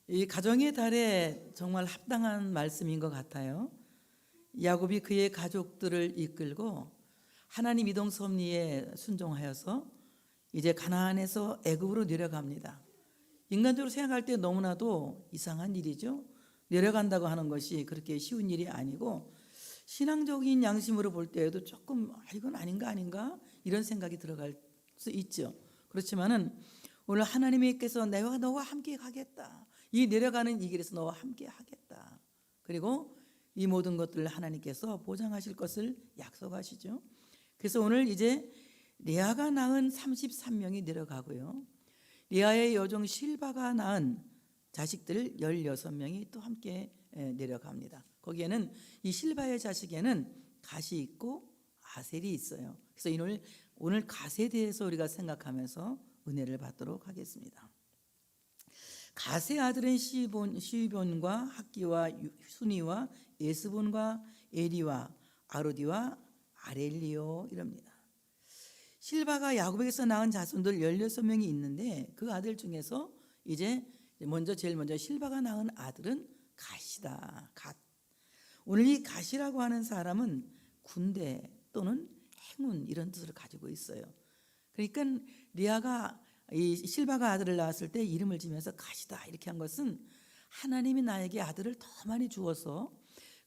이 가정의 달에 정말 합당한 말씀인 것 같아요. 야곱이 그의 가족들을 이끌고 하나님 이동 섭리에 순종하여서 이제 가나안에서 애굽으로 내려갑니다. 인간적으로 생각할 때 너무나도 이상한 일이죠. 내려간다고 하는 것이 그렇게 쉬운 일이 아니고 신앙적인 양심으로 볼 때에도 조금 이건 아닌가 이런 생각이 들어갈 수 있죠. 그렇지만은 오늘 하나님께서 내가 너와 함께 가겠다. 이 내려가는 이 길에서 너와 함께 하겠다. 그리고 이 모든 것들을 하나님께서 보장하실 것을 약속하시죠. 그래서 오늘 이제 레아가 낳은 33명이 내려가고요. 레아의 여종 실바가 낳은 자식들 16명이 또 함께 내려갑니다. 거기에는 이 실바의 자식에는 갓이 있고 아셀이 있어요. 그래서 오늘 갓에 대해서 우리가 생각하면서 은혜를 받도록 하겠습니다. 갓의 아들은 시본과 학기와 순이와 예스본과 에리와 아로디와 아렐리오 이럽니다. 실바가 야곱에게서 낳은 자손들 16명이 있는데 그 아들 중에서 제일 먼저 실바가 낳은 아들은 갓이다. 갓. 오늘 이 갓이라고 하는 사람은 군대 또는 행운 이런 뜻을 가지고 있어요. 그러니까 리아가 이 실바가 아들을 낳았을 때 이름을 지면서 갓이다 이렇게 한 것은 하나님이 나에게 아들을 더 많이 주어서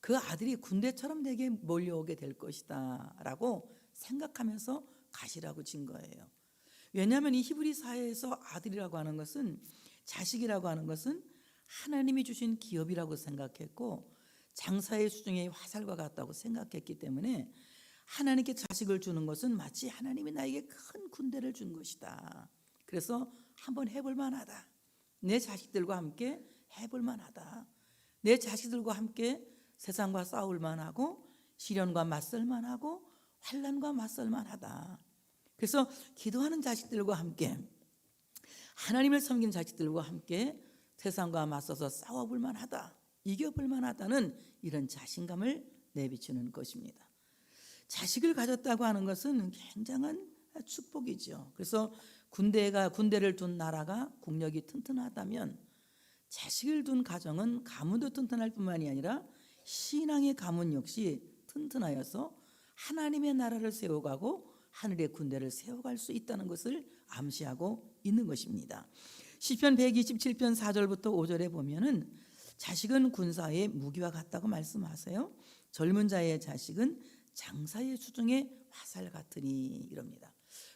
그 아들이 군대처럼 내게 몰려오게 될 것이다 라고 생각하면서 갓이라고 진 거예요. 왜냐하면 이 히브리 사회에서 아들이라고 하는 것은, 자식이라고 하는 것은 하나님이 주신 기업이라고 생각했고 장사의 수중의 화살과 같다고 생각했기 때문에 하나님께 자식을 주는 것은 마치 하나님이 나에게 큰 군대를 준 것이다. 그래서 한번 해볼 만하다. 내 자식들과 함께 해볼 만하다. 내 자식들과 함께 세상과 싸울 만하고 시련과 맞설 만하고 환난과 맞설 만하다. 그래서 기도하는 자식들과 함께, 하나님을 섬기는 자식들과 함께 세상과 맞서서 싸워볼 만하다, 이겨볼 만하다는 이런 자신감을 내비치는 것입니다. 자식을 가졌다고 하는 것은 굉장한 축복이죠. 그래서 군대를 둔 나라가 국력이 튼튼하다면 자식을 둔 가정은 가문도 튼튼할 뿐만이 아니라 신앙의 가문 역시 튼튼하여서 하나님의 나라를 세워가고 하늘의 군대를 세워갈 수 있다는 것을 암시하고 있는 것입니다. 시편 127편 4절부터 5절에 보면은 자식은 군사의 무기와 같다고 말씀하세요. 젊은 자의 자식은 장사의 수중의 화살 같으니 이럽니다.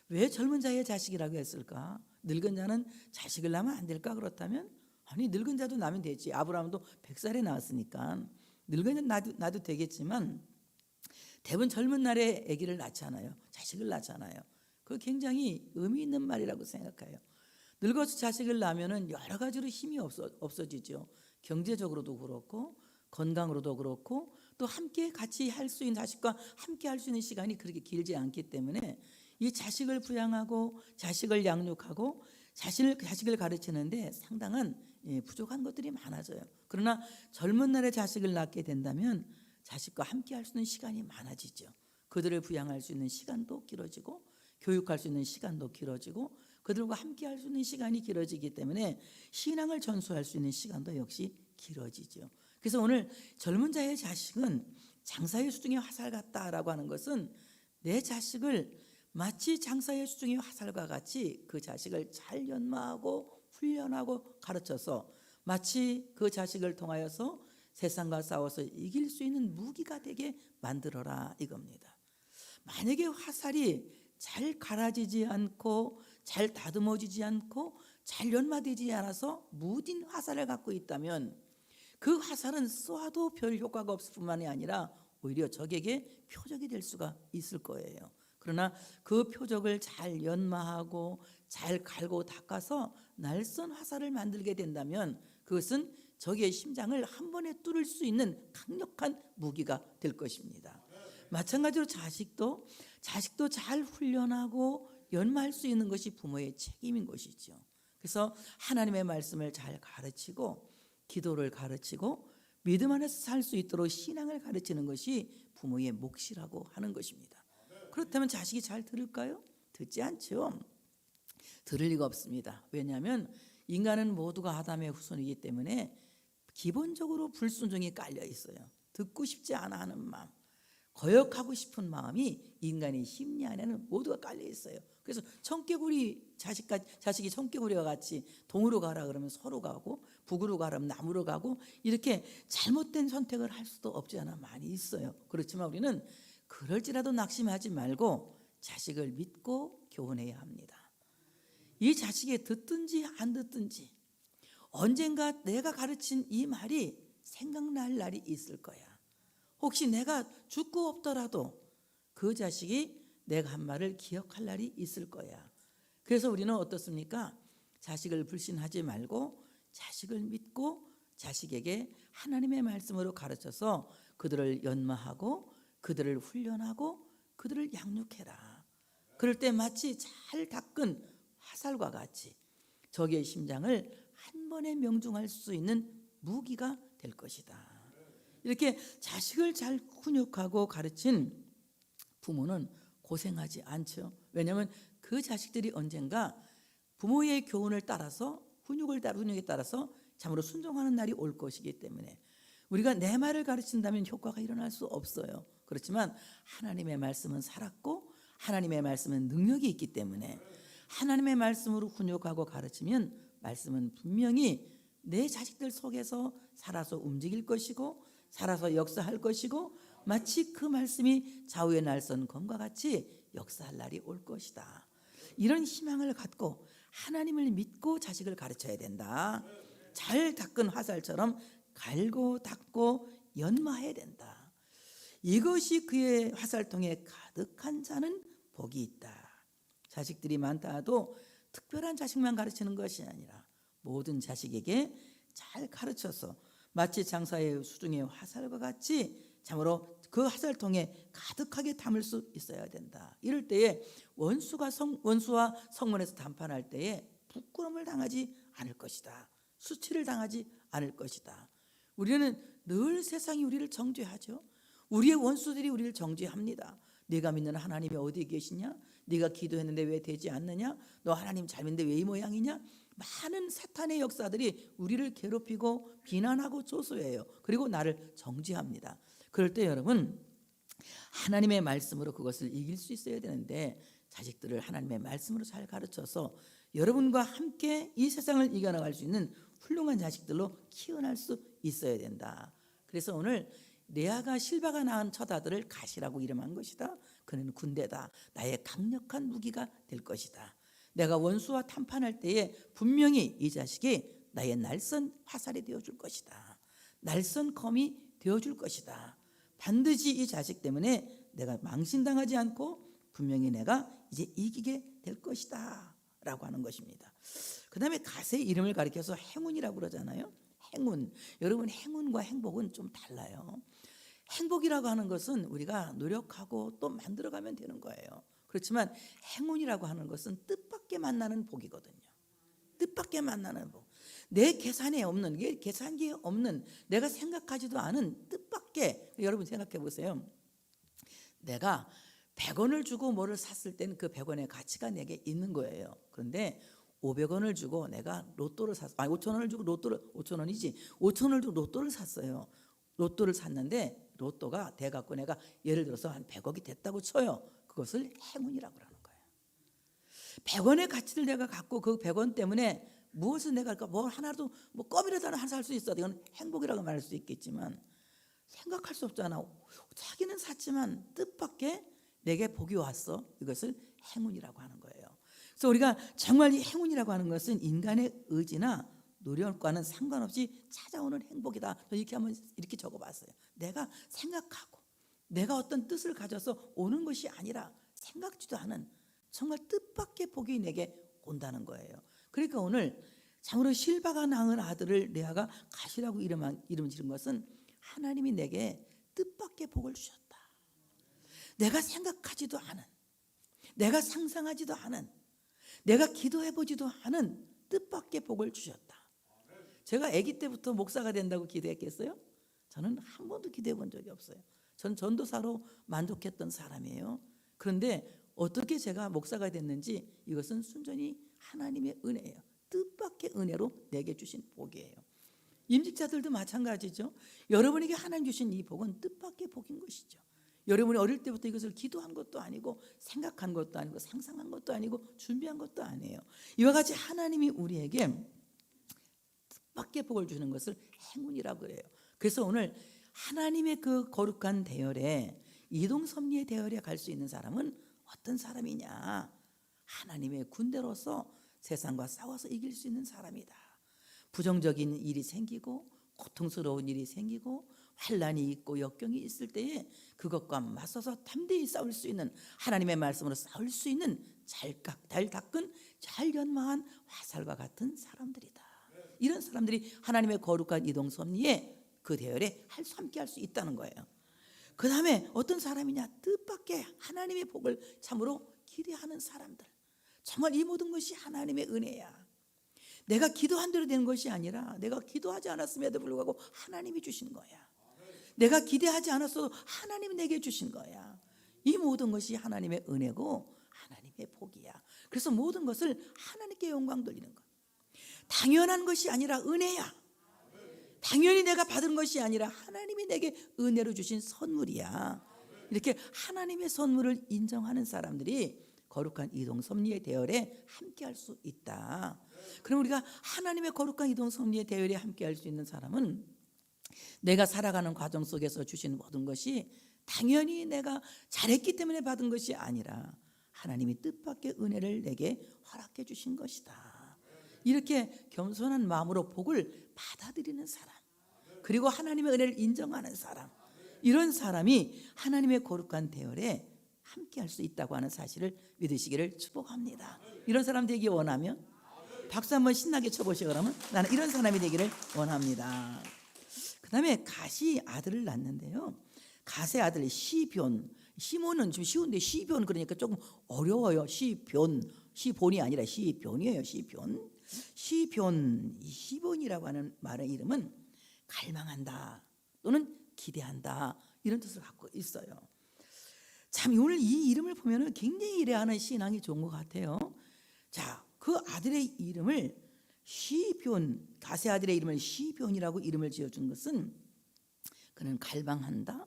왜 젊은 자의 자식이라고 했을까? 늙은 자는 자식을 낳으면 안 될까? 그렇다면 아니, 늙은 자도 낳으면 되지. 아브라함도 100살에 낳았으니까 늙은 자 낳아도 되겠지만 대부분 젊은 날에 아기를 낳잖아요. 자식을 낳잖아요. 그거 굉장히 의미 있는 말이라고 생각해요. 늙어서 자식을 낳으면 여러 가지로 힘이 없어지죠. 경제적으로도 그렇고 건강으로도 그렇고 또 함께 같이 할 수 있는, 자식과 함께 할 수 있는 시간이 그렇게 길지 않기 때문에 이 자식을 부양하고 자식을 양육하고 자식을 가르치는데 상당한 부족한 것들이 많아져요. 그러나 젊은 날에 자식을 낳게 된다면 자식과 함께 할 수 있는 시간이 많아지죠. 그들을 부양할 수 있는 시간도 길어지고 교육할 수 있는 시간도 길어지고 그들과 함께 할 수 있는 시간이 길어지기 때문에 신앙을 전수할 수 있는 시간도 역시 길어지죠. 그래서 오늘 젊은 자의 자식은 장사의 수중의 화살 같다라고 하는 것은 내 자식을 마치 장사의 수중의 화살과 같이 그 자식을 잘 연마하고 훈련하고 가르쳐서 마치 그 자식을 통하여서 세상과 싸워서 이길 수 있는 무기가 되게 만들어라 이겁니다. 만약에 화살이 잘 갈아지지 않고 잘 다듬어지지 않고 잘 연마되지 않아서 무딘 화살을 갖고 있다면 그 화살은 쏴도 별 효과가 없을 뿐만이 아니라 오히려 적에게 표적이 될 수가 있을 거예요. 그러나 그 표적을 잘 연마하고 잘 갈고 닦아서 날선 화살을 만들게 된다면 그것은 적의 심장을 한 번에 뚫을 수 있는 강력한 무기가 될 것입니다. 마찬가지로 자식도 잘 훈련하고 연마할 수 있는 것이 부모의 책임인 것이죠. 그래서 하나님의 말씀을 잘 가르치고 기도를 가르치고 믿음 안에서 살 수 있도록 신앙을 가르치는 것이 부모의 몫이라고 하는 것입니다. 그렇다면 자식이 잘 들을까요? 듣지 않죠. 들을 리가 없습니다. 왜냐하면 인간은 모두가 아담의 후손이기 때문에 기본적으로 불순종이 깔려 있어요. 듣고 싶지 않아 하는 마음, 거역하고 싶은 마음이 인간의 심리 안에는 모두가 깔려 있어요. 그래서 청개구리 자식이 청개구리와 같이 동으로 가라 그러면 서로 가고, 북으로 가라 그러면 남으로 가고, 이렇게 잘못된 선택을 할 수도 없지 않아 많이 있어요. 그렇지만 우리는 그럴지라도 낙심하지 말고 자식을 믿고 교훈해야 합니다. 이 자식이 듣든지 안 듣든지 언젠가 내가 가르친 이 말이 생각날 날이 있을 거야. 혹시 내가 죽고 없더라도 그 자식이 내가 한 말을 기억할 날이 있을 거야. 그래서 우리는 어떻습니까? 자식을 불신하지 말고 자식을 믿고 자식에게 하나님의 말씀으로 가르쳐서 그들을 연마하고 그들을 훈련하고 그들을 양육해라. 그럴 때 마치 잘 닦은 화살과 같이 적의 심장을 한 번에 명중할 수 있는 무기가 될 것이다. 이렇게 자식을 잘 훈육하고 가르친 부모는 고생하지 않죠. 왜냐하면 그 자식들이 언젠가 부모의 교훈을 따라서 훈육에 따라서 참으로 순종하는 날이 올 것이기 때문에 우리가 내 말을 가르친다면 효과가 일어날 수 없어요. 그렇지만 하나님의 말씀은 살았고 하나님의 말씀은 능력이 있기 때문에 하나님의 말씀으로 훈육하고 가르치면 말씀은 분명히 내 자식들 속에서 살아서 움직일 것이고 살아서 역사할 것이고 마치 그 말씀이 좌우의 날선 검과 같이 역사할 날이 올 것이다. 이런 희망을 갖고 하나님을 믿고 자식을 가르쳐야 된다. 잘 닦은 화살처럼 갈고 닦고 연마해야 된다. 이것이 그의 화살통에 가득한 자는 복이 있다. 자식들이 많다 해도 특별한 자식만 가르치는 것이 아니라 모든 자식에게 잘 가르쳐서 마치 장사의 수중의 화살과 같이 참으로 그 화살통에 가득하게 담을 수 있어야 된다. 이럴 때에 원수와 성문에서 담판할 때에 부끄러움을 당하지 않을 것이다. 수치를 당하지 않을 것이다. 우리는 늘 세상이 우리를 정죄하죠. 우리의 원수들이 우리를 정죄합니다. 네가 믿는 하나님이 어디에 계시냐? 네가 기도했는데 왜 되지 않느냐? 너 하나님 잘 믿는데 왜 이 모양이냐? 많은 사탄의 역사들이 우리를 괴롭히고 비난하고 조소해요. 그리고 나를 정죄합니다. 그럴 때 여러분 하나님의 말씀으로 그것을 이길 수 있어야 되는데 자식들을 하나님의 말씀으로 잘 가르쳐서 여러분과 함께 이 세상을 이겨나갈 수 있는 훌륭한 자식들로 키워날 수 있어야 된다. 그래서 오늘 레아가 실바가 낳은 첫 아들을 가시라고 이름한 것이다. 그는 군대다. 나의 강력한 무기가 될 것이다. 내가 원수와談판할 때에 분명히 이 자식이 나의 날선 화살이 되어줄 것이다. 날선 검이 되어줄 것이다. 반드시 이 자식 때문에 내가 망신당하지 않고 분명히 내가 이제 이기게 될 것이다 라고 하는 것입니다. 그 다음에 갓의 이름을 가리켜서 행운이라고 그러잖아요. 행운. 여러분 행운과 행복은 좀 달라요. 행복이라고 하는 것은 우리가 노력하고 또 만들어가면 되는 거예요. 그렇지만 행운이라고 하는 것은 뜻밖의 만나는 복이거든요. 뜻밖의 만나는 복. 내 계산에 없는, 계산기에 없는, 내가 생각하지도 않은 뜻밖의. 여러분 생각해 보세요. 내가 100원을 주고 뭐를 샀을 때는 그 100원의 가치가 내게 있는 거예요. 그런데 500원을 주고 내가 로또를 샀어요. 5,000원을 주고 5,000원이지. 5,000원을 주고 로또를 샀어요. 로또를 샀는데 로또가 돼갖고 내가 예를 들어서 한 100억이 됐다고 쳐요. 그것을 행운이라고 하는 거예요. 100원의 가치를 내가 갖고 그 100원 때문에 무엇을 내가 할까? 뭐 하나도 뭐 껌이라도 하나 살 수 있어. 이건 행복이라고 말할 수 있겠지만 생각할 수 없잖아. 자기는 샀지만 뜻밖의 내게 복이 왔어. 이것을 행운이라고 하는 거예요. 그래서 우리가 정말 이 행운이라고 하는 것은 인간의 의지나 노력과는 상관없이 찾아오는 행복이다. 이렇게 적어봤어요. 내가 생각하고 내가 어떤 뜻을 가져서 오는 것이 아니라 생각지도 않은 정말 뜻밖의 복이 내게 온다는 거예요. 그러니까 오늘 참으로 실바가 낳은 아들을 레아가 가시라고 이름 지은 것은 하나님이 내게 뜻밖의 복을 주셨다. 내가 생각하지도 않은, 내가 상상하지도 않은, 내가 기도해보지도 않은 뜻밖의 복을 주셨다. 제가 아기 때부터 목사가 된다고 기도했겠어요? 저는 한 번도 기도해 본 적이 없어요. 전 전도사로 만족했던 사람이에요. 그런데 어떻게 제가 목사가 됐는지 이것은 순전히 하나님의 은혜예요. 뜻밖의 은혜로 내게 주신 복이에요. 임직자들도 마찬가지죠. 여러분에게 하나님 주신 이 복은 뜻밖의 복인 것이죠. 여러분이 어릴 때부터 이것을 기도한 것도 아니고 생각한 것도 아니고 상상한 것도 아니고 준비한 것도 아니에요. 이와 같이 하나님이 우리에게 뜻밖의 복을 주는 것을 행운이라고 그래요. 그래서 오늘 하나님의 그 거룩한 대열에, 이동섭리의 대열에 갈 수 있는 사람은 어떤 사람이냐? 하나님의 군대로서 세상과 싸워서 이길 수 있는 사람이다. 부정적인 일이 생기고 고통스러운 일이 생기고 환난이 있고 역경이 있을 때에 그것과 맞서서 담대히 싸울 수 있는, 하나님의 말씀으로 싸울 수 있는 잘 닦은 잘 연마한 화살과 같은 사람들이다. 이런 사람들이 하나님의 거룩한 이동섭리에 그 대열에 함께 할 수 있다는 거예요. 그 다음에 어떤 사람이냐? 뜻밖의 하나님의 복을 참으로 기대하는 사람들. 정말 이 모든 것이 하나님의 은혜야. 내가 기도한 대로 되는 것이 아니라 내가 기도하지 않았음에도 불구하고 하나님이 주신 거야. 내가 기대하지 않았어도 하나님이 내게 주신 거야. 이 모든 것이 하나님의 은혜고 하나님의 복이야. 그래서 모든 것을 하나님께 영광 돌리는 것. 당연한 것이 아니라 은혜야. 당연히 내가 받은 것이 아니라 하나님이 내게 은혜로 주신 선물이야. 이렇게 하나님의 선물을 인정하는 사람들이 거룩한 이동섭리의 대열에 함께할 수 있다. 그럼 우리가 하나님의 거룩한 이동섭리의 대열에 함께할 수 있는 사람은 내가 살아가는 과정 속에서 주신 모든 것이 당연히 내가 잘했기 때문에 받은 것이 아니라 하나님이 뜻밖의 은혜를 내게 허락해 주신 것이다. 이렇게 겸손한 마음으로 복을 받아들이는 사람, 그리고 하나님의 은혜를 인정하는 사람, 이런 사람이 하나님의 거룩한 대열에 함께할 수 있다고 하는 사실을 믿으시기를 축복합니다. 이런 사람 되기 원하면 박수 한번 신나게 쳐보시고, 그러면 나는 이런 사람이 되기를 원합니다. 그 다음에 갓이 아들을 낳는데요, 갓의 아들 시변, 시몬은 좀 쉬운데 시변 그러니까 조금 어려워요. 시본이 아니라 시변이에요. 시변이라고 하는 말의 이름은 갈망한다 또는 기대한다, 이런 뜻을 갖고 있어요. 참 오늘 이 이름을 보면 굉장히 이래하는 신앙이 좋은 것 같아요. 자, 그 아들의 이름을 시변, 갓의 아들의 이름을 시변이라고 이름을 지어준 것은 그는 갈망한다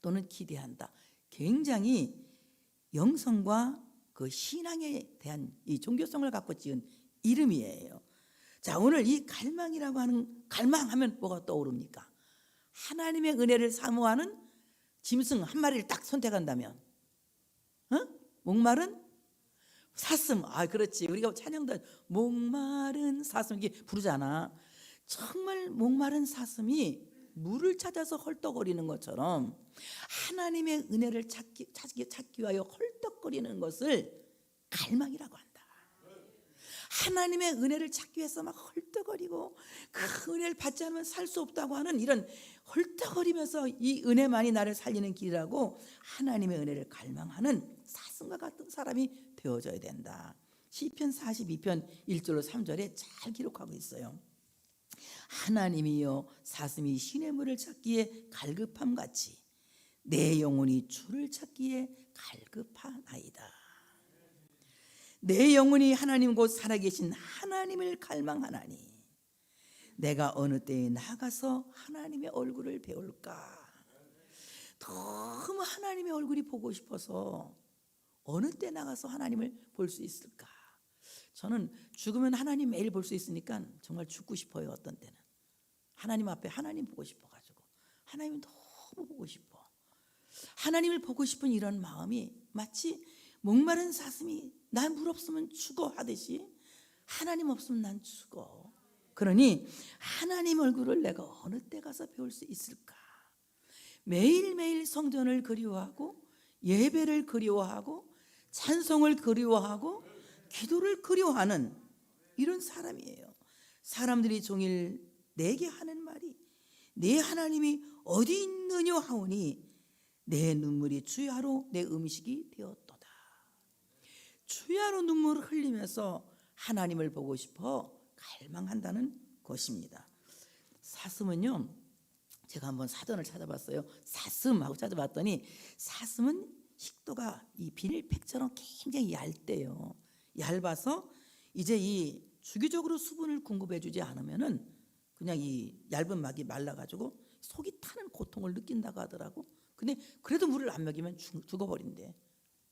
또는 기대한다, 굉장히 영성과 그 신앙에 대한 이 종교성을 갖고 지은 이름이에요. 자, 오늘 이 갈망이라고 하는, 갈망하면 뭐가 떠오릅니까? 하나님의 은혜를 사모하는 짐승 한 마리를 딱 선택한다면, 목마른 사슴. 아, 그렇지. 우리가 찬양도 목마른 사슴 이게 부르잖아. 정말 목마른 사슴이 물을 찾아서 헐떡거리는 것처럼 하나님의 은혜를 찾기 위하여 헐떡거리는 것을 갈망이라고 한다. 하나님의 은혜를 찾기 위해서 막 헐떡거리고 그 은혜를 받지 않으면 살 수 없다고 하는 이런 헐떡거리면서 이 은혜만이 나를 살리는 길이라고 하나님의 은혜를 갈망하는 사슴과 같은 사람이 되어져야 된다. 시편 42편 1절로 3절에 잘 기록하고 있어요. 하나님이여, 사슴이 시냇 물을 찾기에 갈급함같이 내 영혼이 주를 찾기에 갈급하나이다. 내 영혼이 하나님 곧 살아계신 하나님을 갈망하나니 내가 어느 때에 나가서 하나님의 얼굴을 배울까. 너무 하나님의 얼굴이 보고 싶어서 어느 때 나가서 하나님을 볼 수 있을까. 저는 죽으면 하나님 매일 볼 수 있으니까 정말 죽고 싶어요. 어떤 때는 하나님 앞에 하나님 보고 싶어가지고, 하나님 너무 보고 싶어. 하나님을 보고 싶은 이런 마음이 마치 목마른 사슴이 난 물 없으면 죽어 하듯이 하나님 없으면 난 죽어. 그러니 하나님 얼굴을 내가 어느 때 가서 배울 수 있을까. 매일매일 성전을 그리워하고 예배를 그리워하고 찬송을 그리워하고 기도를 그리워하는 이런 사람이에요. 사람들이 종일 내게 하는 말이 내 하나님이 어디 있느냐 하오니 내 눈물이 주야로 내 음식이 되었도다. 주야로 눈물을 흘리면서 하나님을 보고 싶어 갈망한다는 것입니다. 사슴은요, 제가 한번 사전을 찾아봤어요. 사슴하고 찾아봤더니 사슴은 식도가 이 비닐팩처럼 굉장히 얇대요. 얇아서 이제 이 주기적으로 수분을 공급해주지 않으면은 그냥 이 얇은 막이 말라가지고 속이 타는 고통을 느낀다고 하더라고. 근데 그래도 물을 안 먹이면 죽어버린대.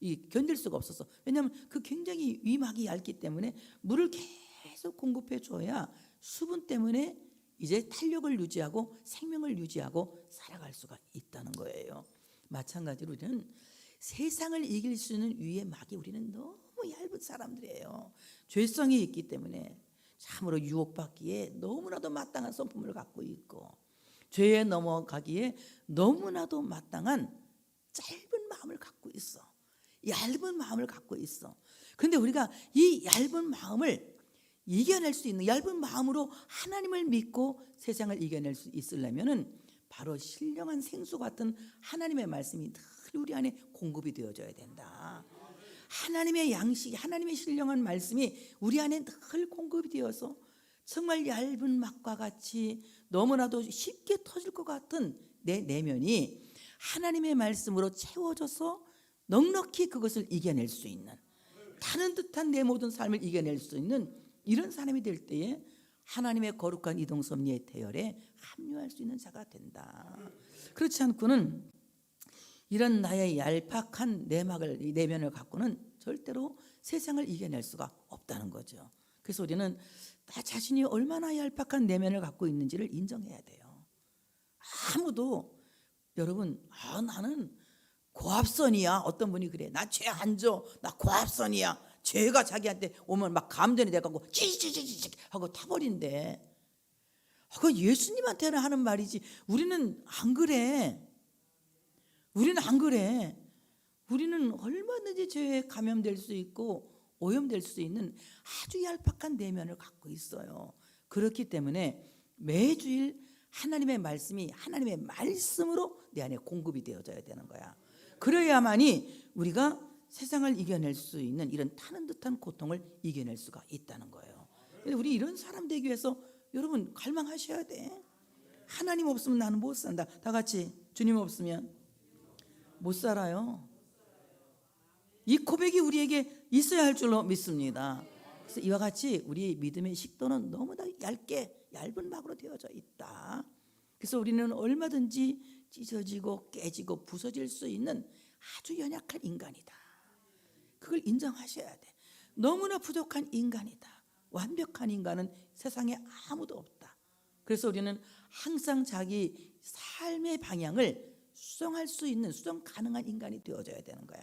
이 견딜 수가 없어서. 왜냐하면 그 굉장히 위막이 얇기 때문에 물을 계속 공급해줘야 수분 때문에 이제 탄력을 유지하고 생명을 유지하고 살아갈 수가 있다는 거예요. 마찬가지로 우리는 세상을 이길 수 있는 위의 막이 우리는 너무 얇은 사람들이에요. 죄성이 있기 때문에 참으로 유혹받기에 너무나도 마땅한 성품을 갖고 있고 죄에 넘어가기에 너무나도 마땅한 짧은 마음을 갖고 있어. 얇은 마음을 갖고 있어. 그런데 우리가 이 얇은 마음을 이겨낼 수 있는, 얇은 마음으로 하나님을 믿고 세상을 이겨낼 수 있으려면은 바로 신령한 생수 같은 하나님의 말씀이 늘 우리 안에 공급이 되어져야 된다. 하나님의 양식이, 하나님의 신령한 말씀이 우리 안에 늘 공급이 되어서 정말 얇은 막과 같이 너무나도 쉽게 터질 것 같은 내 내면이 하나님의 말씀으로 채워져서 넉넉히 그것을 이겨낼 수 있는, 타는 듯한 내 모든 삶을 이겨낼 수 있는 이런 사람이 될 때에 하나님의 거룩한 이동섭리의 대열에 합류할 수 있는 자가 된다. 그렇지 않고는 이런 나의 얄팍한 내막을, 내면을 갖고는 절대로 세상을 이겨낼 수가 없다는 거죠. 그래서 우리는 나 자신이 얼마나 얄팍한 내면을 갖고 있는지를 인정해야 돼요. 아무도 여러분 나는 고압선이야. 어떤 분이 그래. 나 죄 안 져. 나 고압선이야. 죄가 자기한테 오면 막 감전이 돼가지고 찌찌찌찌 하고 타버린대. 그 예수님한테는 하는 말이지. 우리는 안 그래. 우리는 안 그래. 우리는 얼마든지 죄에 감염될 수 있고 오염될 수 있는 아주 얄팍한 내면을 갖고 있어요. 그렇기 때문에 매주일 하나님의 말씀이 하나님의 말씀으로 내 안에 공급이 되어져야 되는 거야. 그래야만이 우리가 세상을 이겨낼 수 있는 이런 타는 듯한 고통을 이겨낼 수가 있다는 거예요. 우리 이런 사람 되기 위해서 여러분 갈망하셔야 돼. 하나님 없으면 나는 못 산다. 다 같이 주님 없으면 못 살아요. 이 고백이 우리에게 있어야 할 줄로 믿습니다. 그래서 이와 같이 우리 믿음의 식도는 너무나 얇은 막으로 되어져 있다. 그래서 우리는 얼마든지 찢어지고 깨지고 부서질 수 있는 아주 연약한 인간이다. 그걸 인정하셔야 돼. 너무나 부족한 인간이다. 완벽한 인간은 세상에 아무도 없다. 그래서 우리는 항상 자기 삶의 방향을 수정할 수 있는, 수정 가능한 인간이 되어져야 되는 거야.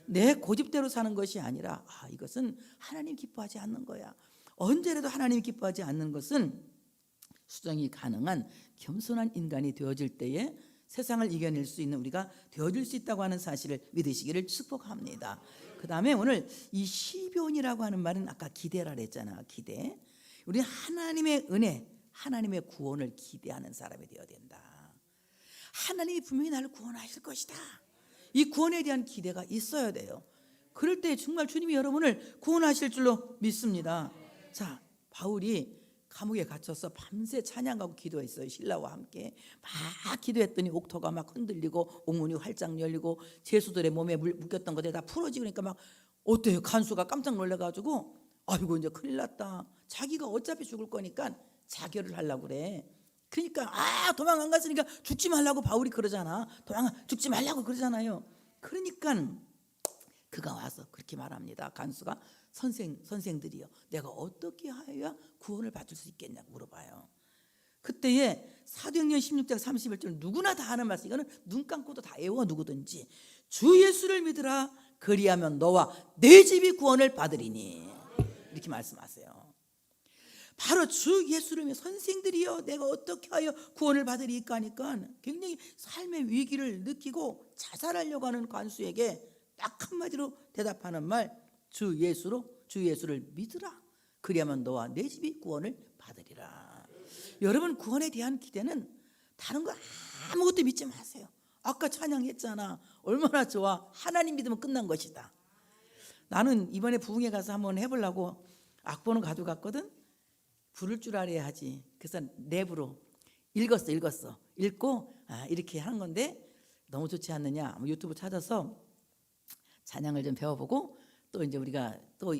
내 고집대로 사는 것이 아니라 이것은 하나님 기뻐하지 않는 거야. 언제라도 하나님 기뻐하지 않는 것은 수정이 가능한 겸손한 인간이 되어질 때에 세상을 이겨낼 수 있는 우리가 되어질 수 있다고 하는 사실을 믿으시기를 축복합니다. 그 다음에 오늘 이 시변이라고 하는 말은 아까 기대라 그랬잖아. 기대. 우리 하나님의 은혜, 하나님의 구원을 기대하는 사람이 되어야 된다. 하나님이 분명히 나를 구원하실 것이다. 이 구원에 대한 기대가 있어야 돼요. 그럴 때 정말 주님이 여러분을 구원하실 줄로 믿습니다. 자, 바울이 감옥에 갇혀서 밤새 찬양하고 기도했어요. 신라와 함께 막 기도했더니 옥토가 막 흔들리고 옥문이 활짝 열리고 죄수들의 몸에 묶였던 것들이 다 풀어지고 그러니까 막 어때요? 간수가 깜짝 놀라가지고 아이고 이제 큰일 났다. 자기가 어차피 죽을 거니까 자결을 하려고 그래. 그러니까 도망 안 갔으니까 죽지 말라고 바울이 그러잖아. 죽지 말라고 그러잖아요. 그러니까 그가 와서 그렇게 말합니다. 간수가 선생들이요, 내가 어떻게 하여야 구원을 받을 수 있겠냐고 물어봐요. 그때에 사도행전 16장 31절 누구나 다 하는 말씀, 이거는 눈 감고도 다 외워 누구든지 주 예수를 믿으라 그리하면 너와 내 집이 구원을 받으리니 이렇게 말씀하세요. 바로 주 예수를 믿는 선생들이여 내가 어떻게 하여 구원을 받으리까 하니까 굉장히 삶의 위기를 느끼고 자살하려고 하는 간수에게 딱 한마디로 대답하는 말, 주 예수를 믿으라 그리하면 너와 내 집이 구원을 받으리라. 여러분 구원에 대한 기대는 다른 거 아무것도 믿지 마세요. 아까 찬양했잖아. 얼마나 좋아. 하나님 믿으면 끝난 것이다. 나는 이번에 부흥회 가서 한번 해보려고 악보는 가져갔거든. 부를 줄 알아야 하지. 그래서 랩으로 읽었어. 읽고 이렇게 하는 건데 너무 좋지 않느냐. 유튜브 찾아서 찬양을 좀 배워보고 또 이제 우리가 또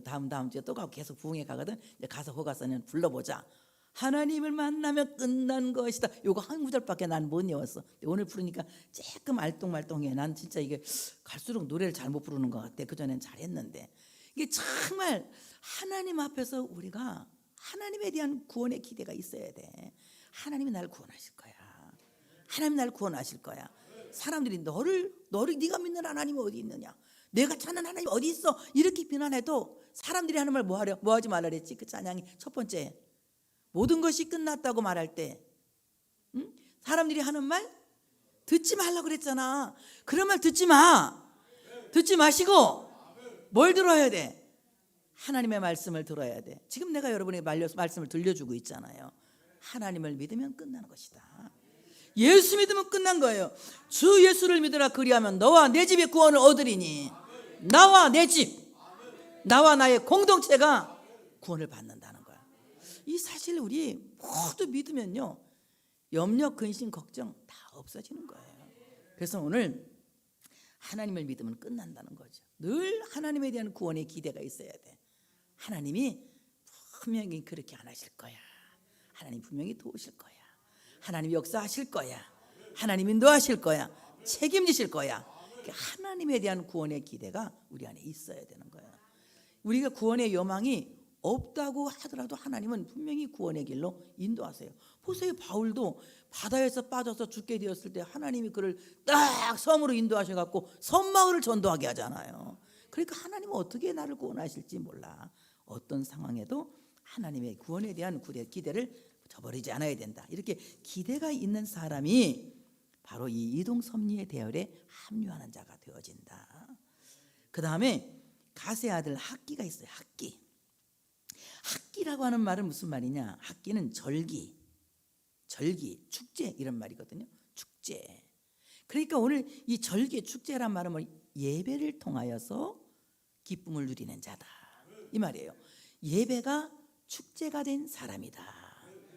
다음 주에 또 가고 계속 부흥회 가거든. 이제 가서 호가서는 불러보자. 하나님을 만나면 끝난 것이다. 요거 한 구절밖에 난 못 외웠어. 오늘 부르니까 조금 알똥말똥해. 난 진짜 이게 갈수록 노래를 잘못 부르는 것 같아. 그전엔 잘했는데 이게 정말 하나님 앞에서 우리가 하나님에 대한 구원의 기대가 있어야 돼. 하나님이 날 구원하실 거야. 하나님이 날 구원하실 거야. 사람들이 너를 네가 믿는 하나님이 어디 있느냐, 내가 찾는 하나님이 어디 있어, 이렇게 비난해도 사람들이 하는 말 뭐 하지 말라 그랬지? 그 찬양이 첫 번째, 모든 것이 끝났다고 말할 때 사람들이 하는 말 듣지 말라고 그랬잖아. 그런 말 듣지 마시고 뭘 들어야 돼? 하나님의 말씀을 들어야 돼. 지금 내가 여러분에게 말씀을 들려주고 있잖아요. 하나님을 믿으면 끝나는 것이다. 예수 믿으면 끝난 거예요. 주 예수를 믿으라 그리하면 너와 내 집의 구원을 얻으리니, 나와 내 집, 나와 나의 공동체가 구원을 받는다는 거야. 이 사실 우리 모두 믿으면요, 염려, 근심, 걱정 다 없어지는 거예요. 그래서 오늘 하나님을 믿으면 끝난다는 거죠. 늘 하나님에 대한 구원의 기대가 있어야 돼. 하나님이 분명히 그렇게 안 하실 거야. 하나님 분명히 도우실 거야. 하나님 역사하실 거야. 하나님 인도하실 거야. 책임지실 거야. 하나님에 대한 구원의 기대가 우리 안에 있어야 되는 거야. 우리가 구원의 여망이 없다고 하더라도 하나님은 분명히 구원의 길로 인도하세요. 보세요, 바울도 바다에서 빠져서 죽게 되었을 때 하나님이 그를 딱 섬으로 인도하셔갖고 섬마을을 전도하게 하잖아요. 그러니까 하나님은 어떻게 나를 구원하실지 몰라. 어떤 상황에도 하나님의 구원에 대한 기대를 저버리지 않아야 된다. 이렇게 기대가 있는 사람이 바로 이 이동섭리의 대열에 합류하는 자가 되어진다. 그 다음에 가세 아들 학기가 있어요. 학기라고 하는 말은 무슨 말이냐? 학기는 절기, 축제 이런 말이거든요. 축제. 그러니까 오늘 이 절기, 축제란 말은 뭐 예배를 통하여서 기쁨을 누리는 자다, 이 말이에요. 예배가 축제가 된 사람이다,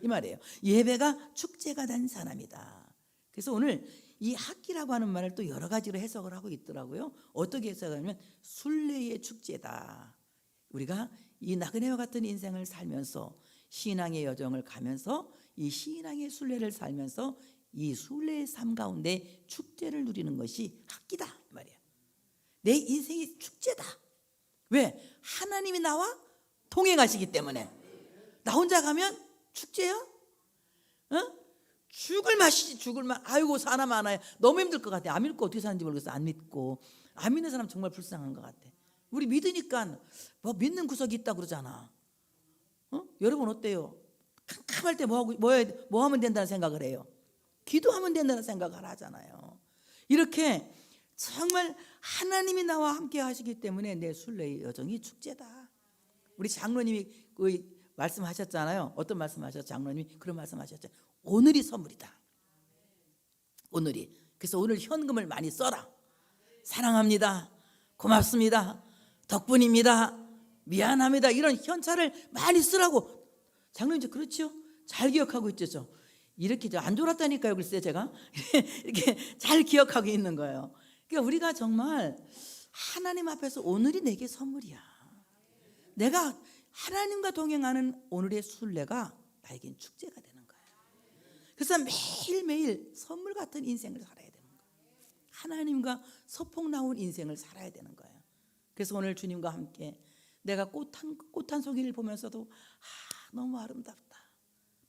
이 말이에요. 예배가 축제가 된 사람이다. 그래서 오늘 이 학기라고 하는 말을 또 여러 가지로 해석을 하고 있더라고요. 어떻게 해석하냐면 순례의 축제다. 우리가 이 나그네와 같은 인생을 살면서 신앙의 여정을 가면서 이 신앙의 순례를 살면서 이 순례의 삶 가운데 축제를 누리는 것이 학기다, 이 말이에요. 내 인생이 축제다. 왜? 하나님이 나와 동행하시기 때문에. 나 혼자 가면 축제야? 죽을 맛이지, 죽을 맛. 아이고 사나 마나야. 너무 힘들 것 같아. 안 믿고 어떻게 사는지 모르겠어. 안 믿고. 안 믿는 사람 정말 불쌍한 것 같아. 우리 믿으니까 뭐 믿는 구석이 있다 그러잖아. 여러분 어때요? 캄캄할 때 뭐 하면 된다는 생각을 해요? 기도하면 된다는 생각을 하잖아요. 이렇게 정말 하나님이 나와 함께 하시기 때문에 내 순례의 여정이 축제다. 우리 장로님이 말씀하셨잖아요. 어떤 말씀하셨죠? 장로님이 그런 말씀하셨죠. 오늘이 선물이다. 오늘이. 그래서 오늘 현금을 많이 써라. 사랑합니다. 고맙습니다. 덕분입니다. 미안합니다. 이런 현찰을 많이 쓰라고. 장로님 그렇죠? 잘 기억하고 있죠. 이렇게 안 졸았다니까요. 글쎄 제가 이렇게 잘 기억하고 있는 거예요. 그러니까 우리가 정말 하나님 앞에서 오늘이 내게 선물이야. 내가 하나님과 동행하는 오늘의 순례가 나에겐 축제가 되는 거예요. 그래서 매일매일 선물 같은 인생을 살아야 되는 거예요. 하나님과 소풍 나온 인생을 살아야 되는 거예요. 그래서 오늘 주님과 함께 내가 꽃 한 송이를 보면서도 너무 아름답다.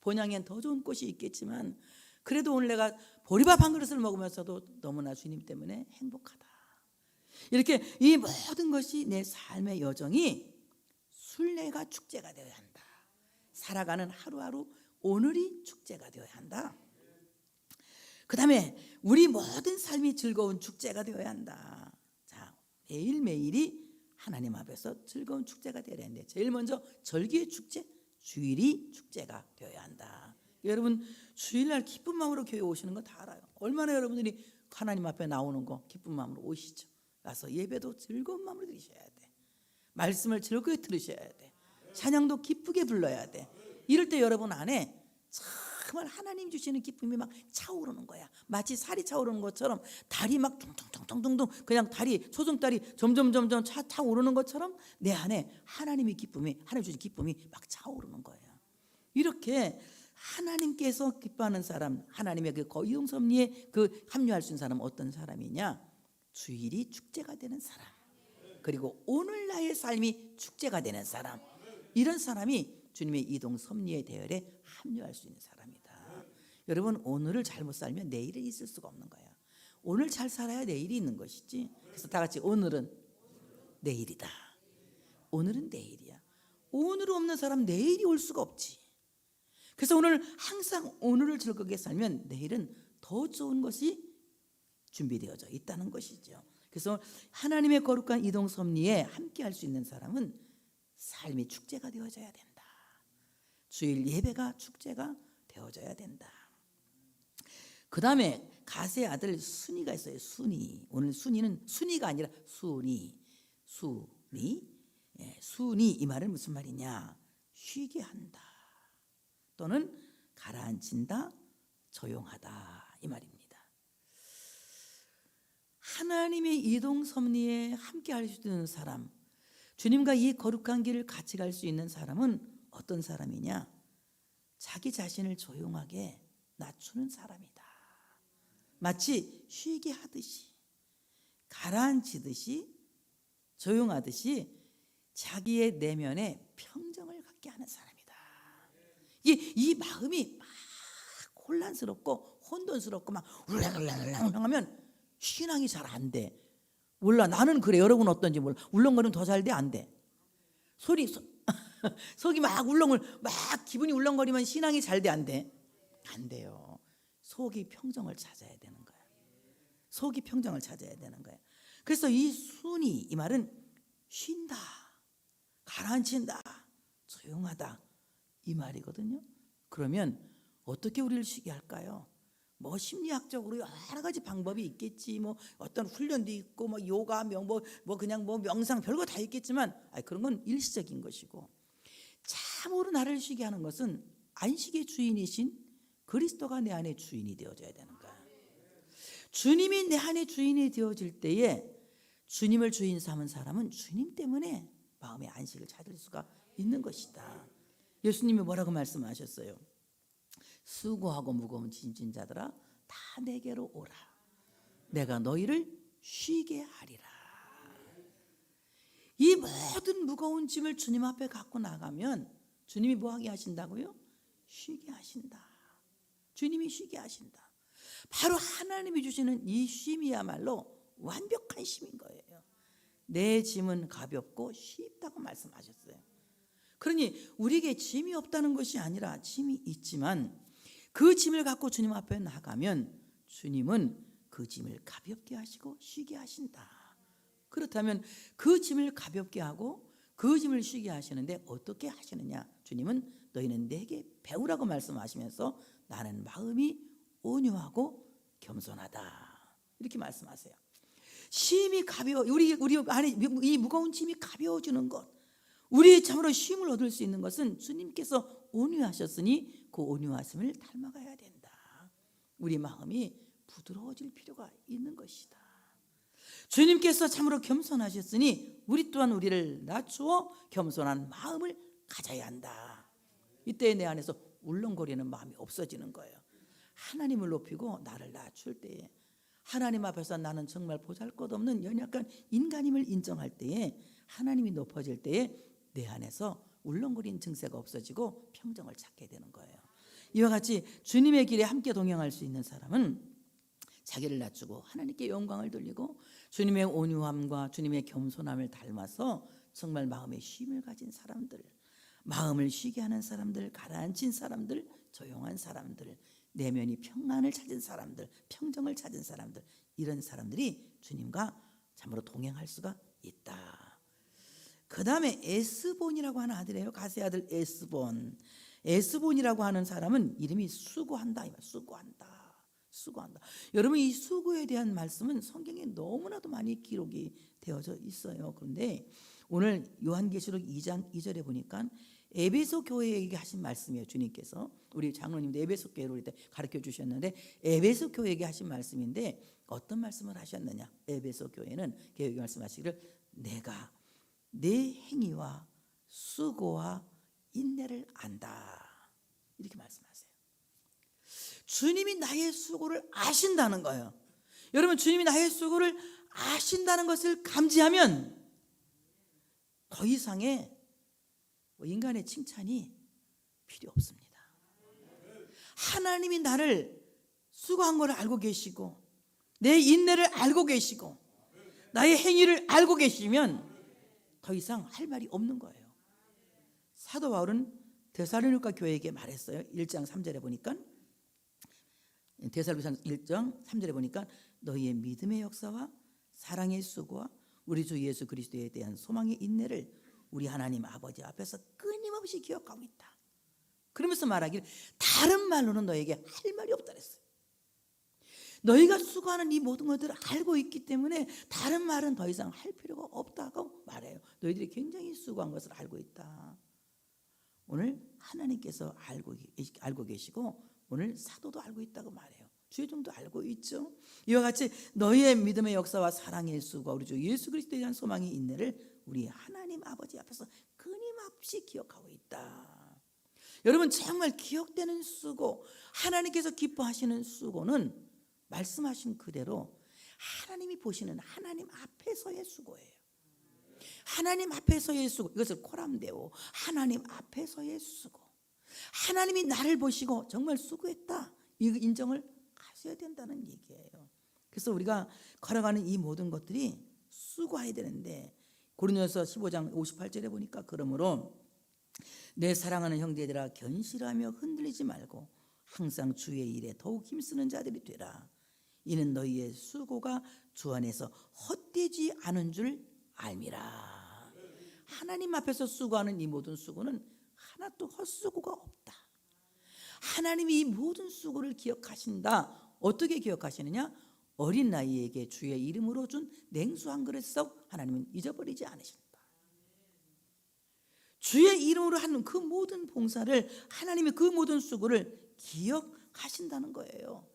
본향엔 더 좋은 꽃이 있겠지만 그래도 오늘 내가 보리밥 한 그릇을 먹으면서도 너무나 주님 때문에 행복하다. 이렇게 이 모든 것이 내 삶의 여정이 순례가 축제가 되어야 한다. 살아가는 하루하루 오늘이 축제가 되어야 한다. 그 다음에 우리 모든 삶이 즐거운 축제가 되어야 한다. 자, 매일매일이 하나님 앞에서 즐거운 축제가 되어야 하는데 제일 먼저 절기의 축제, 주일이 축제가 되어야 한다. 여러분 주일날 기쁜 마음으로 교회 오시는 거 다 알아요. 얼마나 여러분들이 하나님 앞에 나오는 거 기쁜 마음으로 오시죠. 가서 예배도 즐거운 마음으로 드리셔야 돼. 말씀을 즐겁게 들으셔야 돼. 찬양도 기쁘게 불러야 돼. 이럴 때 여러분 안에 그 말 하나님 주시는 기쁨이 막 차오르는 거야. 마치 살이 차오르는 것처럼 달이 막 둥둥둥둥둥 그냥 달이 소중달이 점점 차오르는 것처럼 내 안에 하나님의 기쁨이 하나님 주신 기쁨이 막 차오르는 거예요. 이렇게 하나님께서 기뻐하는 사람, 하나님의 그 거이동 섭리에 그 합류할 수 있는 사람은 어떤 사람이냐? 주일이 축제가 되는 사람, 그리고 오늘 나의 삶이 축제가 되는 사람, 이런 사람이 주님의 이동 섭리의 대열에 합류할 수 있는 사람이다. 여러분, 오늘을 잘못 살면 내일은 있을 수가 없는 거야. 오늘 잘 살아야 내일이 있는 것이지. 그래서 다 같이 오늘은 내일이다. 오늘은 내일이야. 오늘 없는 사람 내일이 올 수가 없지. 그래서 오늘 항상 오늘을 즐겁게 살면 내일은 더 좋은 것이 준비되어져 있다는 것이죠. 그래서 하나님의 거룩한 이동 섭리에 함께 할 수 있는 사람은 삶이 축제가 되어져야 된다. 주일 예배가 축제가 되어져야 된다. 그 다음에 가세의 아들 순이가 있어요. 순이. 오늘 순이는 순이가 아니라 순이. 순이 이 말은 무슨 말이냐? 쉬게 한다, 또는 가라앉힌다, 조용하다, 이 말입니다. 하나님의 이동 섭리에 함께 할 수 있는 사람, 주님과 이 거룩한 길을 같이 갈 수 있는 사람은 어떤 사람이냐? 자기 자신을 조용하게 낮추는 사람이다. 마치 쉬게 하듯이, 가라앉히듯이, 조용하듯이 자기의 내면에 평정을 갖게 하는 사람이다. 이 마음이 막 혼란스럽고 혼돈스럽고 막 울렁울렁하면 신앙이 잘 안 돼. 몰라, 나는 그래. 여러분 어떤지 몰라. 울렁거리면 더 잘 돼, 안 돼? 속이 막 막 기분이 울렁거리면 신앙이 잘 돼, 안 돼? 안 돼요. 속이 평정을 찾아야 되는 거야. 속이 평정을 찾아야 되는 거야. 그래서 이 순이, 이 말은 쉰다, 가라앉힌다, 조용하다, 이 말이거든요. 그러면 어떻게 우리를 쉬게 할까요? 뭐 심리학적으로 여러 가지 방법이 있겠지. 뭐 어떤 훈련도 있고, 뭐 요가, 그냥 명상, 별거 다 있겠지만, 그런 건 일시적인 것이고, 참으로 나를 쉬게 하는 것은 안식의 주인이신 그리스도가 내 안에 주인이 되어져야 되는 거야. 주님이 내 안에 주인이 되어질 때에 주님을 주인 삼은 사람은 주님 때문에 마음의 안식을 찾을 수가 있는 것이다. 예수님이 뭐라고 말씀하셨어요? 수고하고 무거운 짐진 자들아 다 내게로 오라. 내가 너희를 쉬게 하리라. 이 모든 무거운 짐을 주님 앞에 갖고 나가면 주님이 뭐 하게 하신다고요? 쉬게 하신다. 주님이 쉬게 하신다. 바로 하나님이 주시는 이 쉼이야말로 완벽한 쉼인 거예요. 내 짐은 가볍고 쉽다고 말씀하셨어요. 그러니 우리에게 짐이 없다는 것이 아니라 짐이 있지만 그 짐을 갖고 주님 앞에 나가면 주님은 그 짐을 가볍게 하시고 쉬게 하신다. 그렇다면 그 짐을 가볍게 하고 그 짐을 쉬게 하시는데 어떻게 하시느냐? 주님은 너희는 내게 배우라고 말씀하시면서 나는 마음이 온유하고 겸손하다, 이렇게 말씀하세요. 쉼이 가벼워, 우리 안에 이 무거운 짐이 가벼워지는 것, 우리 참으로 쉼을 얻을 수 있는 것은 주님께서 온유하셨으니 그 온유하심을 닮아가야 된다. 우리 마음이 부드러워질 필요가 있는 것이다. 주님께서 참으로 겸손하셨으니 우리 또한 우리를 낮추어 겸손한 마음을 가져야 한다. 이때 내 안에서 울렁거리는 마음이 없어지는 거예요. 하나님을 높이고 나를 낮출 때에, 하나님 앞에서 나는 정말 보잘것없는 연약한 인간임을 인정할 때에, 하나님이 높아질 때에 내 안에서 울렁거리는 증세가 없어지고 평정을 찾게 되는 거예요. 이와 같이 주님의 길에 함께 동행할 수 있는 사람은 자기를 낮추고 하나님께 영광을 돌리고 주님의 온유함과 주님의 겸손함을 닮아서 정말 마음의 쉼을 가진 사람들, 마음을 쉬게 하는 사람들, 가라앉힌 사람들, 조용한 사람들, 내면이 평안을 찾은 사람들, 평정을 찾은 사람들, 이런 사람들이 주님과 참으로 동행할 수가 있다. 그 다음에 에스본이라고 하는 아들이에요. 가세의 아들 에스본. 에스본이라고 하는 사람은 이름이 수고한다. 수고한다. 여러분, 이 수고에 대한 말씀은 성경에 너무나도 많이 기록이 되어져 있어요. 그런데 오늘 요한계시록 2장 2절에 보니까 에베소 교회에게 하신 말씀이에요. 주님께서 우리 장로님도 에베소 교회로 가르쳐 주셨는데 에베소 교회에게 하신 말씀인데 어떤 말씀을 하셨느냐? 에베소 교회는 교회에게 말씀하시기를 내가 내 행위와 수고와 인내를 안다 이렇게 말씀하세요. 주님이 나의 수고를 아신다는 거예요. 여러분 주님이 나의 수고를 아신다는 것을 감지하면 더 이상의 인간의 칭찬이 필요 없습니다. 하나님이 나를 수고한 것을 알고 계시고 내 인내를 알고 계시고 나의 행위를 알고 계시면 더 이상 할 말이 없는 거예요. 사도 바울은 데살로니가 교회에게 말했어요. 1장 3절에 보니까 데살로니가 1장 3절에 보니까 너희의 믿음의 역사와 사랑의 수고와 우리 주 예수 그리스도에 대한 소망의 인내를 우리 하나님 아버지 앞에서 끊임없이 기억하고 있다. 그러면서 말하기를 다른 말로는 너에게 할 말이 없다 그랬어요. 너희가 수고하는 이 모든 것들을 알고 있기 때문에 다른 말은 더 이상 할 필요가 없다고 말해요. 너희들이 굉장히 수고한 것을 알고 있다. 오늘 하나님께서 알고 계시고 오늘 사도도 알고 있다고 말해요. 주의 종도 알고 있죠. 이와 같이 너희의 믿음의 역사와 사랑의 수고와 우리 주 예수 그리스도에 대한 소망의 인내를 우리 하나님 아버지 앞에서 끊임없이 기억하고 있다. 여러분 정말 기억되는 수고, 하나님께서 기뻐하시는 수고는 말씀하신 그대로 하나님이 보시는 하나님 앞에서의 수고예요. 하나님 앞에서의 수고, 이것을 코람데오, 하나님 앞에서의 수고. 하나님이 나를 보시고 정말 수고했다, 이 인정을 하셔야 된다는 얘기예요. 그래서 우리가 걸어가는 이 모든 것들이 수고해야 되는데 고린도서 15장 58절에 보니까 그러므로 내 사랑하는 형제들아 견실하며 흔들리지 말고 항상 주의 일에 더욱 힘쓰는 자들이 되라. 이는 너희의 수고가 주 안에서 헛되지 않은 줄 알미라. 하나님 앞에서 수고하는 이 모든 수고는 하나도 헛수고가 없다. 하나님이 이 모든 수고를 기억하신다. 어떻게 기억하시느냐? 어린 나이에게 주의 이름으로 준 냉수 한 그릇 썩 하나님은 잊어버리지 않으신다. 주의 이름으로 하는 그 모든 봉사를, 하나님의 그 모든 수고를 기억하신다는 거예요.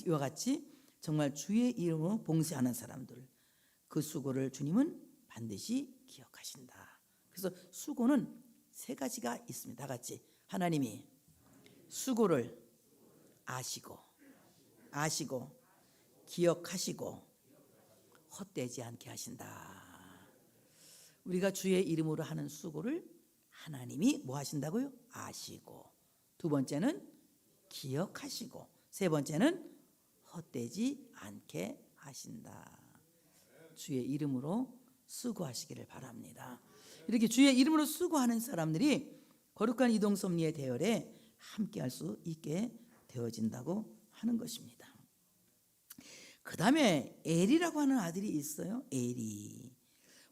이와 같이 정말 주의 이름으로 봉사하는 사람들, 그 수고를 주님은 반드시 기억하신다. 그래서 수고는 세 가지가 있습니다. 다 같이 하나님이 수고를 아시고 기억하시고 헛되지 않게 하신다. 우리가 주의 이름으로 하는 수고를 하나님이 뭐 하신다고요? 아시고, 두 번째는 기억하시고, 세 번째는 헛되지 않게 하신다. 주의 이름으로 수고하시기를 바랍니다. 이렇게 주의 이름으로 수고하는 사람들이 거룩한 이동섭리의 대열에 함께할 수 있게 되어진다고 하는 것입니다. 그 다음에 엘이라고 하는 아들이 있어요. 엘이.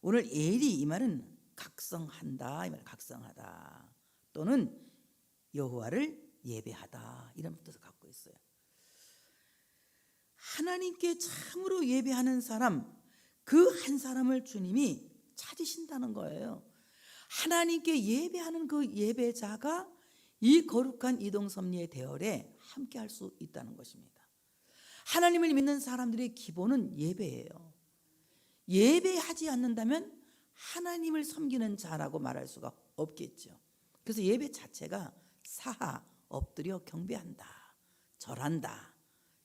오늘 엘이, 이 말은 각성한다, 이 말 각성하다, 또는 여호와를 예배하다, 이런 뜻을 갖고 있어요. 하나님께 참으로 예배하는 사람, 그 한 사람을 주님이 찾으신다는 거예요. 하나님께 예배하는 그 예배자가 이 거룩한 이동섭리의 대열에 함께할 수 있다는 것입니다. 하나님을 믿는 사람들의 기본은 예배예요. 예배하지 않는다면 하나님을 섬기는 자라고 말할 수가 없겠죠. 그래서 예배 자체가 사하, 엎드려 경배한다, 절한다,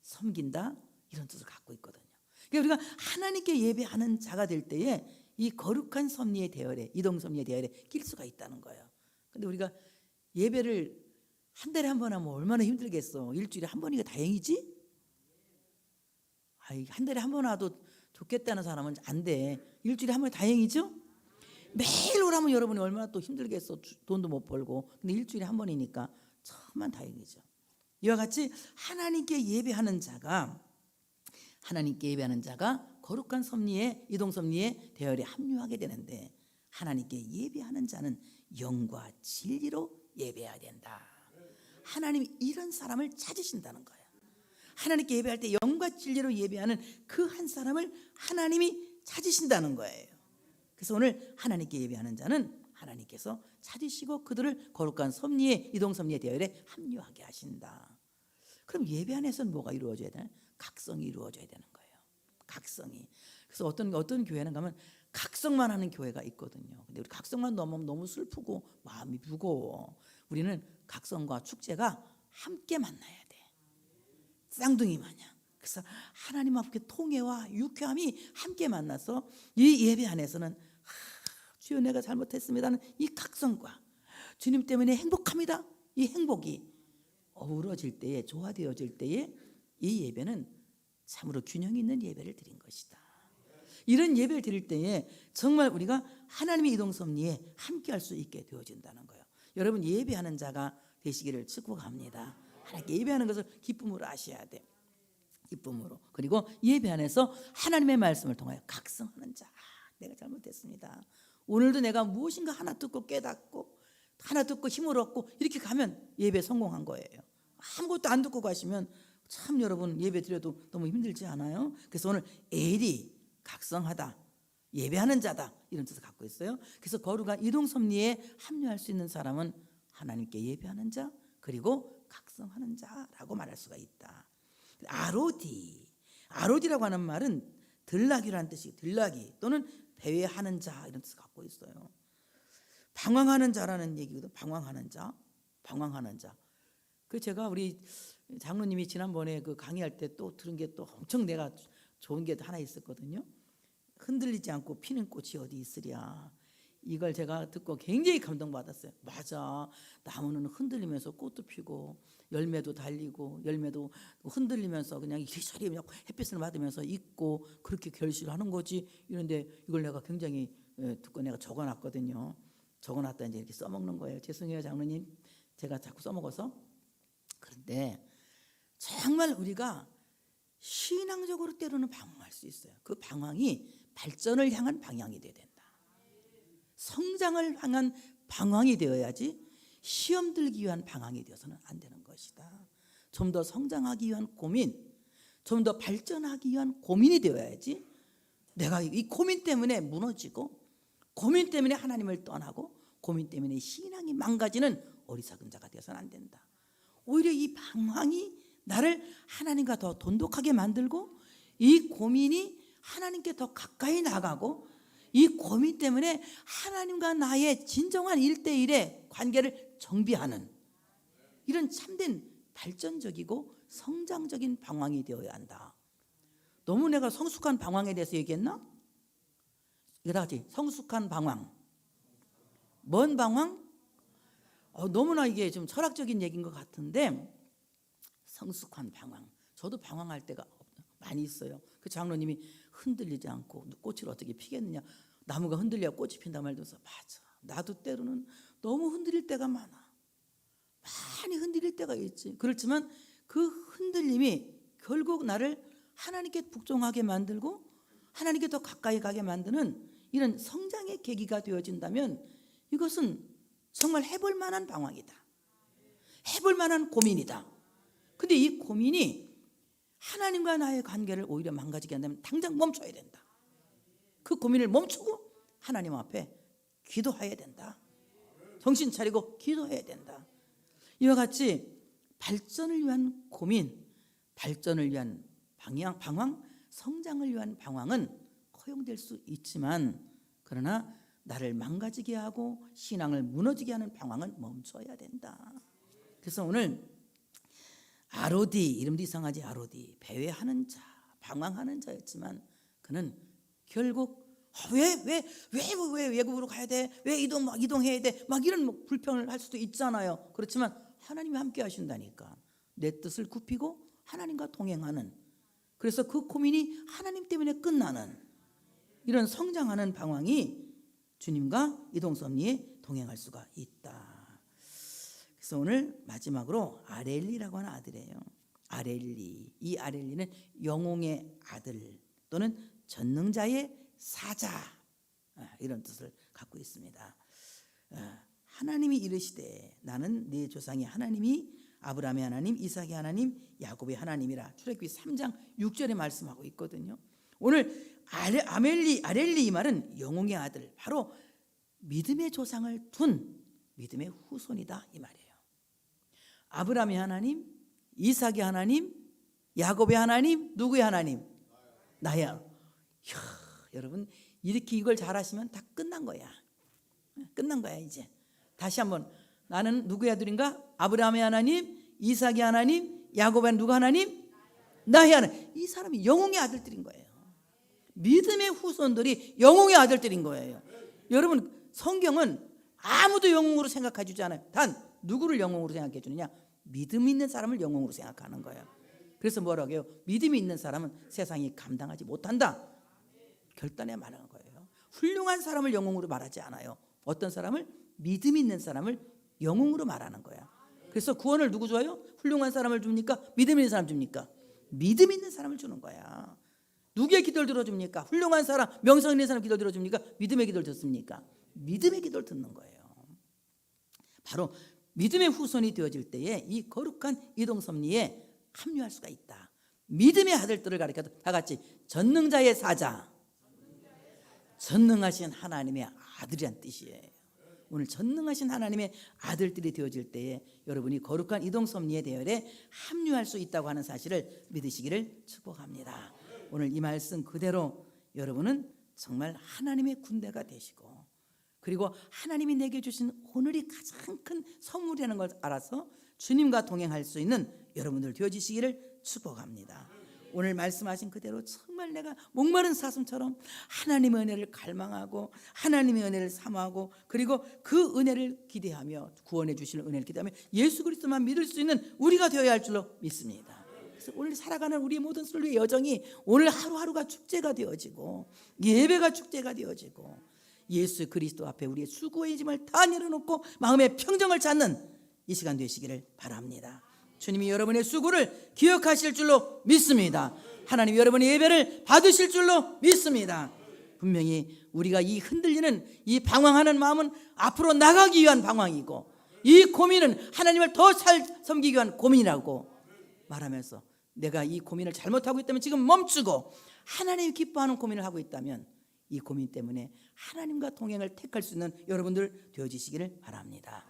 섬긴다, 이런 뜻을 갖고 있거든요. 그러니까 우리가 하나님께 예배하는 자가 될 때에 이 거룩한 섭리의 대열에, 이동섭리의 대열에 낄 수가 있다는 거예요. 근데 우리가 예배를 한 달에 한 번 하면 얼마나 힘들겠어. 일주일에 한 번이가 다행이지? 한 달에 한 번 와도 좋겠다는 사람은 안 돼. 일주일에 한 번 다행이죠? 매일 오라면 여러분이 얼마나 또 힘들겠어. 돈도 못 벌고. 근데 일주일에 한 번이니까 천만 다행이죠. 이와 같이 하나님께 예배하는 자가 거룩한 섭리의, 이동섭리의 대열에 합류하게 되는데, 하나님께 예배하는 자는 영과 진리로 예배해야 된다. 하나님이 이런 사람을 찾으신다는 거예요. 하나님께 예배할 때 영과 진리로 예배하는 그 한 사람을 하나님이 찾으신다는 거예요. 그래서 오늘 하나님께 예배하는 자는 하나님께서 찾으시고 그들을 거룩한 섭리의 이동 섭리의 대열에 합류하게 하신다. 그럼 예배 안에서는 뭐가 이루어져야 되나? 각성이 이루어져야 되는 거예요. 각성이. 그래서 어떤 교회는 가면 각성만 하는 교회가 있거든요. 근데 우리 각성만 너무 슬프고 마음이 무거워. 우리는 각성과 축제가 함께 만나야 돼. 쌍둥이 마냥. 그래서 하나님 앞에 통회와 유쾌함이 함께 만나서 이 예배 안에서는 주여 내가 잘못했습니다는 이 각성과 주님 때문에 행복합니다. 이 행복이 어우러질 때에, 조화되어질 때에 이 예배는 참으로 균형 있는 예배를 드린 것이다. 이런 예배를 드릴 때에 정말 우리가 하나님의 이동 섭리에 함께할 수 있게 되어진다는 거예요. 여러분 예배하는 자가 되시기를 축복합니다. 하나님께 예배하는 것을 기쁨으로 아셔야 돼. 기쁨으로. 그리고 예배 안에서 하나님의 말씀을 통하여 각성하는 자. 내가 잘못했습니다. 오늘도 내가 무엇인가 하나 듣고 깨닫고 하나 듣고 힘을 얻고 이렇게 가면 예배 성공한 거예요. 아무것도 안 듣고 가시면 참 여러분 예배 드려도 너무 힘들지 않아요? 그래서 오늘 엘이 각성하다, 예배하는 자다 이런 뜻을 갖고 있어요. 그래서 거룩한 이동 섭리에 합류할 수 있는 사람은 하나님께 예배하는 자 그리고 각성하는 자라고 말할 수가 있다. 아로디라고 하는 말은 들락이라는 뜻이 들락이 또는 배회하는 자 이런 뜻을 갖고 있어요. 방황하는 자라는 얘기거든. 방황하는 자. 그 제가 우리 장로님이 지난번에 그 강의할 때 또 들은 게 또 엄청 내가 좋은 게 하나 있었거든요. 흔들리지 않고 피는 꽃이 어디 있으랴. 이걸 제가 듣고 굉장히 감동받았어요. 맞아. 나무는 흔들리면서 꽃도 피고 열매도 달리고 열매도 흔들리면서 그냥 이리저리 햇빛을 받으면서 있고 그렇게 결실을 하는 거지. 이런데 이걸 내가 굉장히 듣고 내가 적어놨거든요. 적어놨다 이제 이렇게 써먹는 거예요. 죄송해요 장로님. 제가 자꾸 써먹어서. 그런데 정말 우리가 신앙적으로 때로는 방황할 수 있어요. 그 방황이 발전을 향한 방향이 되어야 된다. 성장을 향한 방황이 되어야지 시험 들기 위한 방황이 되어서는 안 되는 것이다. 좀 더 성장하기 위한 고민, 좀 더 발전하기 위한 고민이 되어야지 내가 이 고민 때문에 무너지고 고민 때문에 하나님을 떠나고 고민 때문에 신앙이 망가지는 어리석은 자가 되어서는 안 된다. 오히려 이 방황이 나를 하나님과 더 돈독하게 만들고 이 고민이 하나님께 더 가까이 나가고 이 고민 때문에 하나님과 나의 진정한 1대1의 관계를 정비하는 이런 참된 발전적이고 성장적인 방황이 되어야 한다. 너무 내가 성숙한 방황에 대해서 얘기했나? 이거 다 같이 성숙한 방황. 뭔 방황? 너무나 이게 좀 철학적인 얘기인 것 같은데 성숙한 방황. 저도 방황할 때가 많이 있어요. 그 장로님이 흔들리지 않고 꽃을 어떻게 피겠느냐. 나무가 흔들려야 꽃이 핀다 말면서 맞아. 나도 때로는 너무 흔들릴 때가 많아. 많이 흔들릴 때가 있지. 그렇지만 그 흔들림이 결국 나를 하나님께 복종하게 만들고 하나님께 더 가까이 가게 만드는 이런 성장의 계기가 되어진다면 이것은 정말 해볼 만한 방황이다. 해볼 만한 고민이다. 근데 이 고민이 하나님과 나의 관계를 오히려 망가지게 한다면 당장 멈춰야 된다. 그 고민을 멈추고 하나님 앞에 기도해야 된다. 정신 차리고 기도해야 된다. 이와 같이 발전을 위한 고민, 발전을 위한 방황, 성장을 위한 방황은 허용될 수 있지만 그러나 나를 망가지게 하고 신앙을 무너지게 하는 방황은 멈춰야 된다. 그래서 오늘 아로디, 이름도 이상하지. 아로디, 배회하는 자, 방황하는 자였지만 그는 결국 왜 외국으로 가야 돼? 왜 이동해야 돼? 막 이런 불평을 할 수도 있잖아요. 그렇지만 하나님이 함께 하신다니까. 내 뜻을 굽히고 하나님과 동행하는, 그래서 그 고민이 하나님 때문에 끝나는 이런 성장하는 방황이 주님과 이동섭리에 동행할 수가 있다. 그래서 오늘 마지막으로 아렐리라고 하는 아들이에요. 아렐리. 이 아렐리는 영웅의 아들 또는 전능자의 사자 이런 뜻을 갖고 있습니다. 하나님이 이르시되 나는 네 조상이 하나님이 아브라함의 하나님, 이삭의 하나님, 야곱의 하나님이라. 출애굽기 3장 6절에 말씀하고 있거든요. 오늘 아렐리 이 말은 영웅의 아들, 바로 믿음의 조상을 둔 믿음의 후손이다 이 말이에요. 아브라함의 하나님, 이삭의 하나님, 야곱의 하나님, 누구의 하나님? 나야. 여러분 이렇게 이걸 잘하시면 다 끝난 거야. 끝난 거야 이제. 다시 한번 나는 누구의 아들인가? 아브라함의 하나님, 이삭의 하나님, 야곱의 누구 하나님? 나의 하나님. 이 사람이 영웅의 아들들인 거예요. 믿음의 후손들이 영웅의 아들들인 거예요. 여러분 성경은 아무도 영웅으로 생각해 주지 않아요. 단 누구를 영웅으로 생각해 주느냐? 믿음 있는 사람을 영웅으로 생각하는 거예요. 그래서 뭐라고 해요? 믿음이 있는 사람은 세상이 감당하지 못한다. 결단해 말하는 거예요. 훌륭한 사람을 영웅으로 말하지 않아요. 어떤 사람을? 믿음 있는 사람을 영웅으로 말하는 거야. 그래서 구원을 누구 줘요? 훌륭한 사람을 줍니까? 믿음 있는 사람 줍니까? 믿음 있는 사람을 주는 거야. 누구의 기도를 들어줍니까? 훌륭한 사람, 명성 있는 사람 기도를 들어줍니까? 믿음의 기도를 듣습니까? 믿음의 기도를 듣는 거예요. 바로 믿음의 후손이 되어질 때에 이 거룩한 이동섭리에 합류할 수가 있다. 믿음의 아들들을 가리켜서 다 같이 전능자의 사자, 전능하신 하나님의 아들이란 뜻이에요. 오늘 전능하신 하나님의 아들들이 되어질 때에 여러분이 거룩한 이동섭리의 대열에 합류할 수 있다고 하는 사실을 믿으시기를 축복합니다. 오늘 이 말씀 그대로 여러분은 정말 하나님의 군대가 되시고, 그리고 하나님이 내게 주신 오늘이 가장 큰 선물이라는 걸 알아서 주님과 동행할 수 있는 여러분들 되어지시기를 축복합니다. 오늘 말씀하신 그대로 정말 내가 목마른 사슴처럼 하나님의 은혜를 갈망하고 하나님의 은혜를 사모하고, 그리고 그 은혜를 기대하며 구원해 주실 은혜를 기대하며 예수 그리스도만 믿을 수 있는 우리가 되어야 할 줄로 믿습니다. 그래서 오늘 살아가는 우리 모든 순례의 여정이 오늘 하루하루가 축제가 되어지고 예배가 축제가 되어지고 예수 그리스도 앞에 우리의 수고의 짐을 다 내려놓고 마음의 평정을 찾는 이 시간 되시기를 바랍니다. 주님이 여러분의 수고를 기억하실 줄로 믿습니다. 하나님 여러분의 예배를 받으실 줄로 믿습니다. 분명히 우리가 이 흔들리는 이 방황하는 마음은 앞으로 나가기 위한 방황이고, 이 고민은 하나님을 더 잘 섬기기 위한 고민이라고 말하면서, 내가 이 고민을 잘못하고 있다면 지금 멈추고 하나님이 기뻐하는 고민을 하고 있다면 이 고민 때문에 하나님과 동행을 택할 수 있는 여러분들 되어지시기를 바랍니다.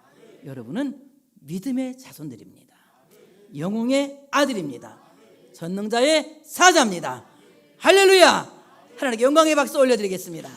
여러분은 믿음의 자손들입니다. 영웅의 아들입니다. 전능자의 사자입니다. 할렐루야! 하나님께 영광의 박수 올려드리겠습니다.